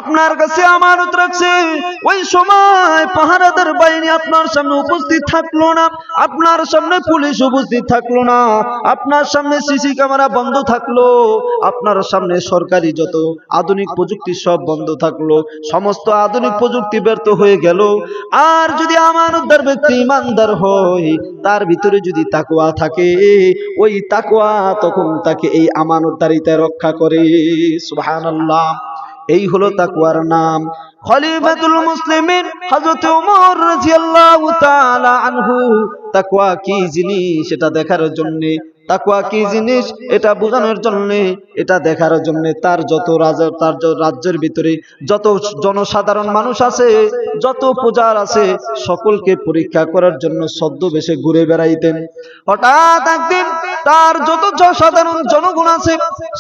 আপনার কাছে আমানত রাখছে, ওই সময় পাহারাদার বাহিনী আপনার সামনে উপস্থিত থাকলো না, আপনার সামনে পুলিশ উপস্থিত থাকলো না, আপনার সামনে সিসি ক্যামেরা বন্ধ থাকলো, আপনার সামনে সরকারি যত আধুনিক প্রযুক্তি সব বন্ধ থাকলো, সমস্ত আধুনিক প্রযুক্তি ব্যর্থ হয়ে গেল। আর যদি আমানতদার ব্যক্তি ইমানদার হয়, তার ভিতরে যদি তাকওয়া থাকে, ওই তাকওয়া তখন তাকে এই আমানতদারিতে রক্ষা করে। সুবহানাল্লাহ। এই হলো তাকওয়ার নাম। খলিফাতুল মুসলিমিন হযরত ওমর রাদিয়াল্লাহু তাআলা আনহু তাকওয়া কি জিনিস এটা দেখার জন্য, তাকওয়া কি জিনিস এটা বোঝানোর জন্য, এটা দেখার জন্য তার যত রাজ্যের ভিতরে যত জনসাধারণ মানুষ আছে, যত পূজার আছে, সকলকে পরীক্ষা করার জন্য ছদ্মবেশে ঘুরে বেড়াইতেন। হঠাৎ একদিন তার যত সাধারণ জনগণ আছে,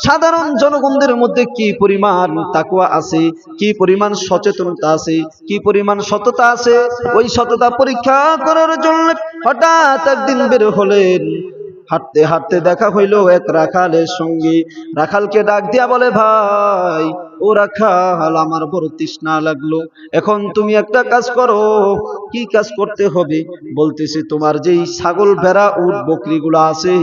সাধারণ জনগণদের মধ্যে কি পরিমাণ তাকওয়া আছে, কি পরিমাণ সচেতনতা আছে, কি পরিমাণ সততা আছে, ওই সততা পরীক্ষা করার জন্য হঠাৎ একদিন বের হলেন। হাঁটতে হাঁটতে দেখা হইল এক রাখালের সঙ্গে। রাখালকে ডাক দিয়া বলে, ভাই ও রাখাল, আমার বড় তৃষ্ণা লাগলো, এখন তুমি একটা কাজ করো। কি কাজ করতে হবে? বলতেছি, তোমার যেই ছাগল ভেড়া উট বকরিগুলো আছে,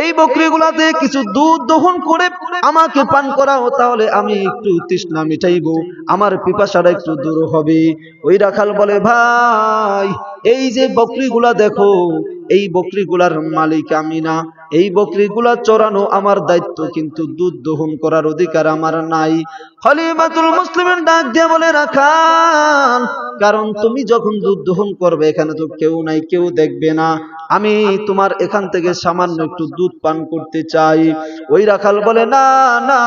এই বকরিগুলাতে কিছু দুধ দহন করে আমাকে পান করাও, তাহলে আমি একটু তৃষ্ণা মিটাইবো, আমার পিপাসাটা একটু দূর হবে। ওই রাখাল বলে, ভাই এই যে বকরিগুলা দেখো, এই বকরিগুলার মালিক আমি না, এই বকরিগুলা চড়ানো আমার দায়িত্ব, কিন্তু দুধ দহন করার অধিকার আমার নাই। খলিফাতুল মুসলিমিন ডাক দিয়ে বলে, রাখাল, কারণ তুমি যখন দুধ দহন করবে এখানে তো কেউ নাই, কেউ দেখবে না, আমি তোমার এখান থেকে সামান্য একটু দুধ পান করতে চাই। ওই রাখাল বলে, না না,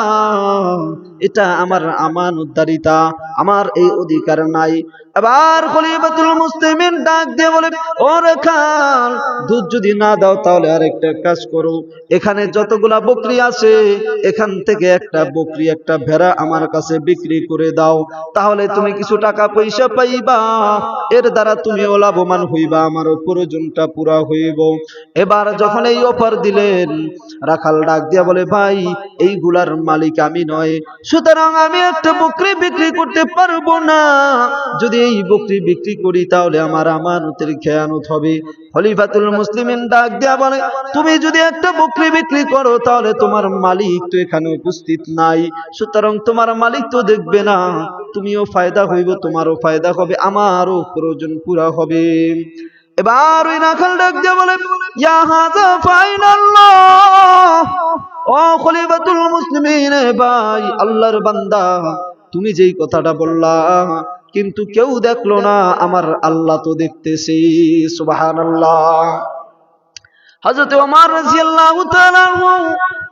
এটা আমার আমানতদারিতা, আমার এই অধিকার নাই। এবার খলিফাতুল মুসলিমিন ডাক দিয়ে বলে, ও রাখাল, দুধ যদি না দাও তাহলে আরেকটা কাজ করো, এখানে যতগুলা বকরি আছে এখান থেকে একটা বকরি একটা ভেড়া আমার কাছে বিক্রি করে দাও, তাহলে তুমি কিছু টাকা পয়সা পাইবা, এর দ্বারা তুমিও লাভবান হইবা, আমারও প্রয়োজনটা পুরা হইব। এবার যখন এই অফার দিলেন, রাখাল ডাক দিয়া বলে, ভাই এইগুলার মালিক আমি নয়, সুতরাং আমি একটা বকরি বিক্রি করতে পারবো না, যদি এই বকরি বিক্রি করি তাহলে আমার আমানতের খেয়ানত হবে। খলিফাতুল মুসলিমিন ডাক দিয়া বলে, তুমি যদি একটা বকরি বিক্রি করো তাহলে তোমার মালিক তো এখানে উপস্থিত নাই, সুতরাং তোমার মালিক তো দেখবে না, তুমিও ফায়দা হইব, তোমারও ফায়দা হবে, আমারও প্রয়োজন পুরা হবে। এবার ওই রাখাল ডাক দিয়া বলে, ইয়া হাযা ফাইনাল্লাহ, ও খলিফাতুল মুসলিমিন, ভাই আল্লাহর বান্দা, তুমি যেই কথাটা বললা কিন্তু কেউ দেখলো না, আমার আল্লাহ তো দেখতেছে। সুবহানাল্লাহ। হযরত ওমর রাদিয়াল্লাহু তাআলা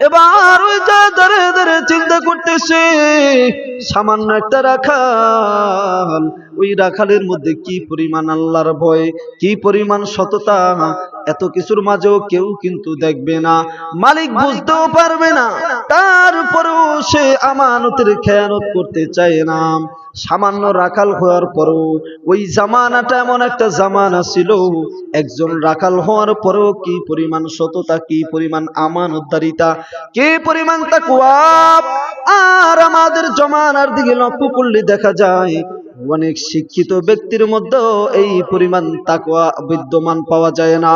এবার ওই ধরে ধরে চিন্তা করতেছে, সামান্য একটা রাখাল, ওই রাখালের মধ্যে কি পরিমাণ আল্লাহর ভয়, কি পরিমাণ সততা, এত কিছুর মাঝেও কেউ কিন্তু দেখবে না, মালিক বুঝতেও পারবে না, তারপরেও সে আমানতের খেয়ানত করতে চায় না। সামান্য রাখাল হওয়ার পরও, ওই জামানাটা এমন একটা জামানা ছিল, একজন রাখাল হওয়ার পরেও কি পরিমাণ সততা, কি পরিমাণ আমানতদারিতা, কি পরিমাণ তাকওয়া। আর আমাদের জমানার দিকে লক্ষ্য করলে দেখা যায় অনেক শিক্ষিত ব্যক্তির মধ্যেও এই পরিমাণ তাকওয়া বিদ্যমান পাওয়া যায় না।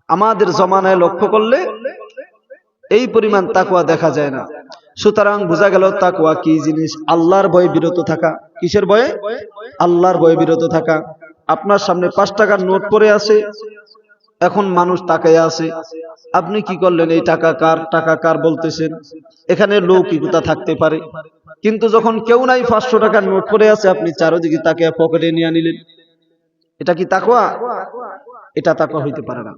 আমাদের জমানায় লক্ষ্য করলে এই পরিমাণ তাকওয়া দেখা যায় না। সুতরাং বোঝা গেল তাকওয়া কি জিনিস। আল্লাহর ভয়ে বিরত থাকা। কিসের ভয়ে? আল্লাহর ভয়ে বিরত থাকা। আপনার সামনে 5 টাকার নোট পড়ে আছে, এখন মানুষ তাকায় আছে, আপনি কি করলেন? এই টাকা কার, টাকা কার বলতেছেন, এখানে লৌকিকতা থাকতে পারে, কিন্তু যখন কেউ নাই, 500 টাকার নোট পড়ে আছে, আপনি চারদিকে তাকিয়ে পকেটে নিয়ে নিলেন, এটা কি তাকওয়া? এটা তাকওয়া হইতে পারে না।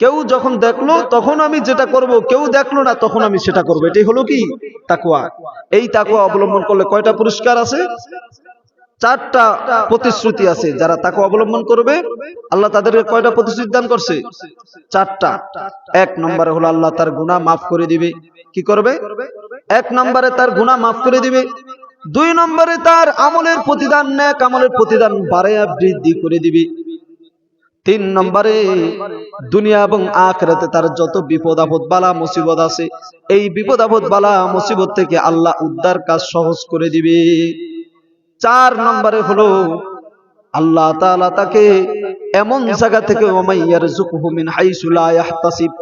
কেউ যখন দেখলো তখন আমি যেটা করব, কেউ দেখলো না তখন আমি সেটা করব, এটাই হলো কি তাকওয়া। এই তাকওয়া অবলম্বন করলে কয়টা পুরস্কার আছে? 4টা প্রতিশ্রুতি আছে। যারা তাকওয়া অবলম্বন করবে আল্লাহ তাদেরকে কয়টা প্রতিশ্রুতি দান করছে? 4টা। 1 নম্বরে হলো আল্লাহ তার গুনাহ মাফ করে দিবে। কি করবে? 1 নম্বরে তার গুনাহ মাফ করে দিবে। 2 নম্বরে তার আমলের প্রতিদান, নেক আমলের প্রতিদান বাড়ায়া বৃদ্ধি করে দিবে। তিন নম্বরে দুনিয়া এবং আখিরাতে তার যত বিপদ আপদ বালা মুসিবত আছে, এই বিপদ আপদ বালা মুসিবত থেকে আল্লাহ উদ্ধার কাজ সহজ করে দিবে। চার নম্বরে হলো আল্লাহ তাআলা তাকে এমন জায়গা থেকে ওয়ামাইয়ারযুকহু মিন হাইসু লা ইয়াহতাসিব,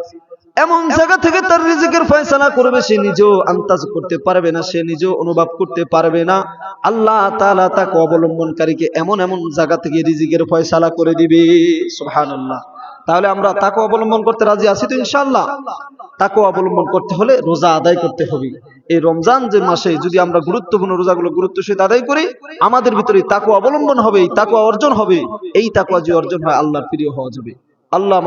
এমন জায়গা থেকে তার রিজিকের ফয়সালা করবে, সে নিজেও আন্দাজ করতে পারবে না, সে নিজেও অনুভব করতে পারবে না। আল্লাহ তাআলা তাকে অবলম্বনকারীকে এমন এমন জায়গা থেকে রিজিকের ফয়সালা করে দিবে। সুবহানাল্লাহ। তাহলে আমরা তাকওয়া অবলম্বন করতে রাজি আছি তো ইনশাআল্লাহ? তাকওয়া অবলম্বন করতে হলে রোজা আদায় করতে হবে। এই রমজান যে মাসে যদি আমরা গুরুত্বপূর্ণ রোজাগুলো গুরুত্বের সহিত আদায় করি, আমাদের ভিতরে তাকওয়া অবলম্বন হবে, তাকওয়া অর্জন হবে। এই তাকওয়া যে অর্জন হয়, আল্লাহর প্রিয় হওয়া যাবে। আল্লাহ